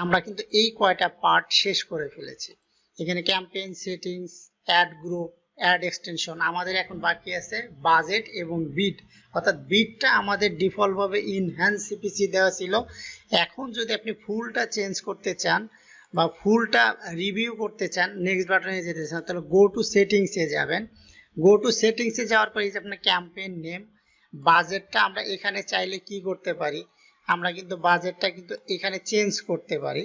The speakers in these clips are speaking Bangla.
আমরা কিন্তু এই কয়টা পার্ট শেষ করে ফেলেছি। এখানে campaign settings, add group, add extension, আমাদের এখন বাকি আছে বাজেট এবং বিট। অর্থাৎ বিটটা আমাদের ডিফল্ট ভাবে ইনহ্যান্স সিপিসি দেওয়া ছিল। এখন যদি আপনি ফুলটা চেঞ্জ করতে চান বা ফুলটা রিভিউ করতে চান, নেক্সট বাটনে যেতে চান, তাহলে গো টু সেটিংসে যাবেন। গো টু সেটিংসে যাওয়ার পরে যে আপনার ক্যাম্পেইন নেম, বাজেটটা আমরা এখানে চাইলে কি করতে পারি, আমরা কিন্তু বাজেটটা কিন্তু এখানে চেঞ্জ করতে পারি।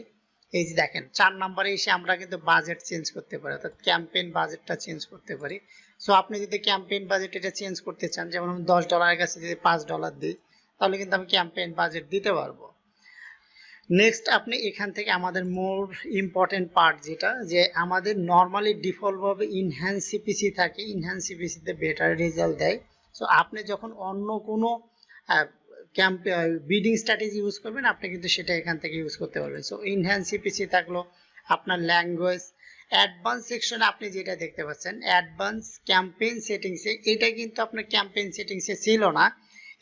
এই যে দেখেন 4 নম্বরে এসে আমরা কিন্তু বাজেট চেঞ্জ করতে পারি, অর্থাৎ ক্যাম্পেইন বাজেটটা চেঞ্জ করতে পারি। সো আপনি যদি ক্যাম্পেইন বাজেট এটা চেঞ্জ করতে চান, যেমন আমি $10 কাছে যদি $5 দিই, তাহলে কিন্তু আমি ক্যাম্পেইন বাজেট দিতে পারবো। নেক্সট আপনি এখান থেকে আমাদের মোর ইম্পর্টেন্ট পার্ট যেটা, যে আমাদের নর্মালি ডিফল্ট ভাবে ইনহ্যান্স সিপিসি থাকে, ইনহ্যান্স সিপিসিতে বেটার রেজাল্ট দেয়। সো আপনি যখন অন্য কোনো বিডিং স্ট্র্যাটেজি ইউজ করবেন, আপনি কিন্তু সেটা এখান থেকে ইউজ করতে পারবেন। সো ইনহ্যান্স সিপিসি থাকলো, আপনার ল্যাঙ্গুয়েজ, অ্যাডভান্স সেকশনে আপনি যেটা দেখতে পাচ্ছেন অ্যাডভান্স ক্যাম্পেইন সেটিংসে, এটা কিন্তু আপনার ক্যাম্পেইন সেটিংসে ছিল না।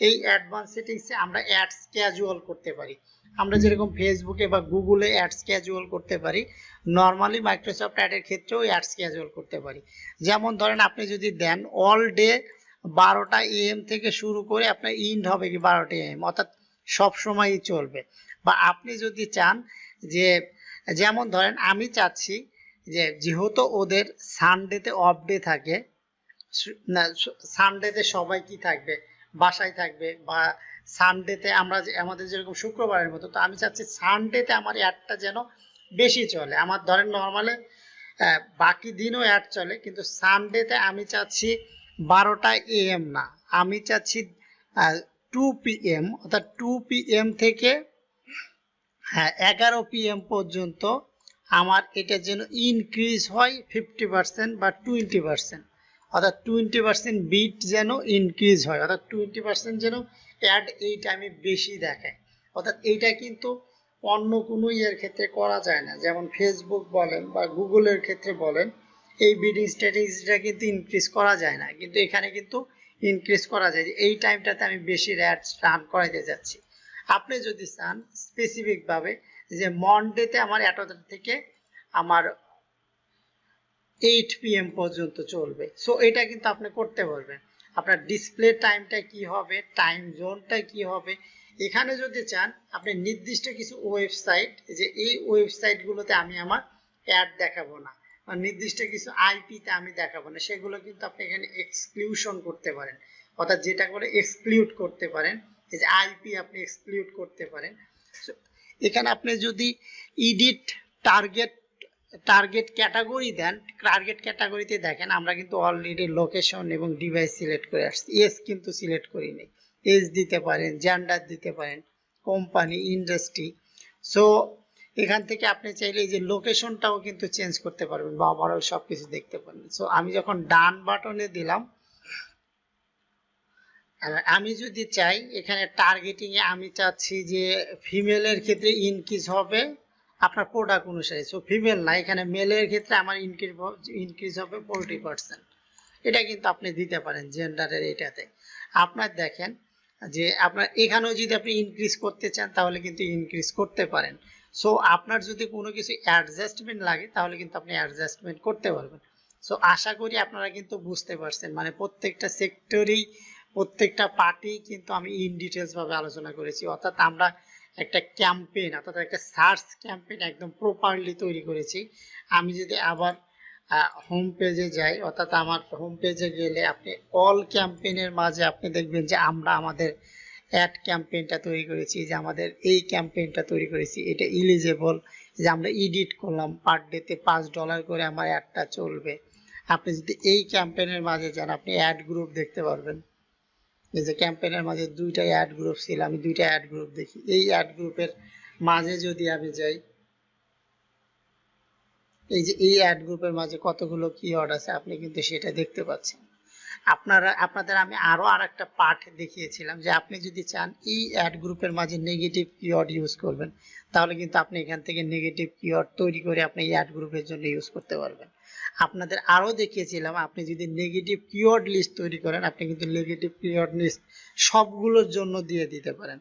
এই অ্যাডভান্স সেটিংসে আমরা অ্যাডস ক্যাজুয়াল করতে পারি। আমরা যেরকম ফেসবুকে বা গুগলে অ্যাডস ক্যাজুয়াল করতে পারি, নর্মালি মাইক্রোসফট অ্যাডের ক্ষেত্রেও অ্যাডস ক্যাজুয়াল করতে পারি। যেমন ধরেন আপনি যদি দেন অল ডে 12টা AM থেকে শুরু করে আপনার ইন্ড হবে কি 12টা AM, অর্থাৎ সব সময়ই চলবে। বা আপনি যদি চান যে, যেমন ধরেন আমি চাচ্ছি যে যেহেতু ওদের সানডেতে অফ ডে থাকে, না সানডেতে সবাই কি থাকবে, বাসায় থাকবে, বা সানডেতে আমরা আমাদের যেরকম শুক্রবারের মতো, তো আমি চাচ্ছি সানডেতে আমার অ্যাডটা যেন বেশি চলে। আমার ধরেন নর্মালে বাকি দিনও অ্যাড চলে, কিন্তু সানডেতে আমি চাচ্ছি 12টা AM না, আমি চাচ্ছি 2 PM, অর্থাৎ 2 PM থেকে 11 PM পর্যন্ত আমার এটা যেন ইনক্রিজ হয় 50% বা 20%, অর্থাৎ 20% বিট যেন ইনক্রিজ হয়, অর্থাৎ 20% যেন অ্যাড এই টাইমে বেশি দেখায়। অর্থাৎ এইটা কিন্তু অন্য কোনো ইয়ের ক্ষেত্রে করা যায় না, যেমন ফেসবুক বলেন বা গুগলের ক্ষেত্রে বলেন, এই বিডিং স্ট্র্যাটেজিটা কিন্তু ইনক্রিজ করা যায় না, কিন্তু এখানে কিন্তু ইনক্রিজ করা যায় যে এই টাইমটাতে আমি বেশি অ্যাড রান করাইতে যাচ্ছি। আপনি যদি চান স্পেসিফিক ভাবে যে মনডেতে আমার এতটা থেকে আমার 8 PM পর্যন্ত চলবে, সো এটা কিন্তু আপনি করতে পারবেন। আপনার ডিসপ্লে টাইমটা কি হবে, টাইম জোনটা কি হবে, এখানে যদি চান আপনি নির্দিষ্ট কিছু ওয়েবসাইট, যে এই ওয়েবসাইটগুলোতে আমি আমার অ্যাড দেখাবো না, বা নির্দিষ্ট কিছু আইপিতে আমি দেখাবো না, সেগুলো কিন্তু আপনি এখানে এক্সক্লুশন করতে পারেন, অর্থাৎ যেটা করে এক্সক্লুড করতে পারেন, এই যে আইপি আপনি এক্সক্লুড করতে পারেন। এখানে আপনি যদি এডিট টার্গেট টার্গেট ক্যাটাগরি দেন, টার্গেট ক্যাটাগরিতে দেখেন আমরা কিন্তু অলরেডি লোকেশন এবং ডিভাইস সিলেক্ট করে আসছি, এস কিন্তু সিলেক্ট করিনি। এজ দিতে পারেন, জেন্ডার দিতে পারেন, কোম্পানি, ইন্ডাস্ট্রি। সো এখান থেকে আপনি চাইলে এই যে লোকেশনটাও কিন্তু চেঞ্জ করতে পারবেন বা ওভারঅল সবকিছু দেখতে পারেন। সো আমি যখন ডান বাটনে দিলাম, আমি যদি চাই এখানে টার্গেটিং এ আমি চাচ্ছি যে ফিমেলের ক্ষেত্রে ইনক্রিজ হবে আপনার প্রোডাক্ট অনুসারে, সো ফিমেল না, এখানে মেলের ক্ষেত্রে আমার ইনক্রিজ হবে 40%, এটা কিন্তু আপনি দিতে পারেন জেন্ডারের এটাতে। আপনার দেখেন যে আপনার এখানেও যদি আপনি ইনক্রিজ করতে চান তাহলে কিন্তু ইনক্রিজ করতে পারেন। সো আপনার যদি কোনো কিছু অ্যাডজাস্টমেন্ট লাগে তাহলে কিন্তু আপনি অ্যাডজাস্টমেন্ট করতে পারবেন। সো আশা করি আপনারা কিন্তু বুঝতে পারছেন, মানে প্রত্যেকটা সেক্টরেই প্রত্যেকটা পার্টি কিন্তু আমি ইন ডিটেলস ভাবে আলোচনা করেছি, অর্থাৎ আমরা একটা ক্যাম্পেইন, অর্থাৎ একটা সার্চ ক্যাম্পেইন একদম প্রপারলি তৈরি করেছি। আমি যদি আবার হোম পেজে যাই, অর্থাৎ আমার হোম পেজে গেলে আপনি অল ক্যাম্পেইনের মাঝে আপনি দেখবেন যে আমরা আমাদের অ্যাড ক্যাম্পেইনটা তৈরি করেছি, যে আমাদের এই ক্যাম্পেইনটা তৈরি করেছি, এটা ইলিজেবল, যে আমরা এডিট করলাম পার ডেতে $5 করে আমার অ্যাডটা চলবে। আপনি যদি এই ক্যাম্পেইনের মাঝে যান আপনি অ্যাড গ্রুপ দেখতে পারবেন, এই যে ক্যাম্পেইনের মাঝে 2টা অ্যাড গ্রুপ ছিল, আমি 2টা অ্যাড গ্রুপ দেখি। এই অ্যাড গ্রুপের মাঝে যদি আমি যাই, এই যে এই অ্যাড গ্রুপের মাঝে কতগুলো কিওয়ার্ড আছে আপনি কিন্তু সেটা দেখতে পাচ্ছেন। আপনাদের আমি আরো আরেকটা পার্ট দেখিয়েছিলাম যে আপনি যদি চান এই অ্যাড গ্রুপের মাঝে নেগেটিভ কিওয়ার্ড ইউজ করবেন, তাহলে কিন্তু আপনি এখান থেকে নেগেটিভ কিওয়ার্ড তৈরি করে আপনি এই অ্যাড গ্রুপের জন্য ইউজ করতে পারবেন। আপনাদের আরো দেখিয়েছিলাম আপনি যদি নেগেটিভ কিওয়ার্ড লিস্ট তৈরি করেন, আপনি কিন্তু নেগেটিভ কিওয়ার্ড লিস্ট সবগুলোর জন্য দিয়ে দিতে পারেন।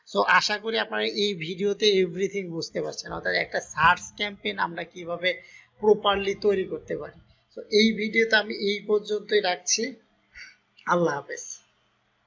সো আশা করি আপনারা এই ভিডিওতে এভরিথিং বুঝতে পারছেন, অর্থাৎ একটা সার্চ ক্যাম্পেইন আমরা কিভাবে প্রপারলি তৈরি করতে পারি। তো এই ভিডিওতে আমি এই পর্যন্তই রাখছি। আল্লাহ হাফেজ।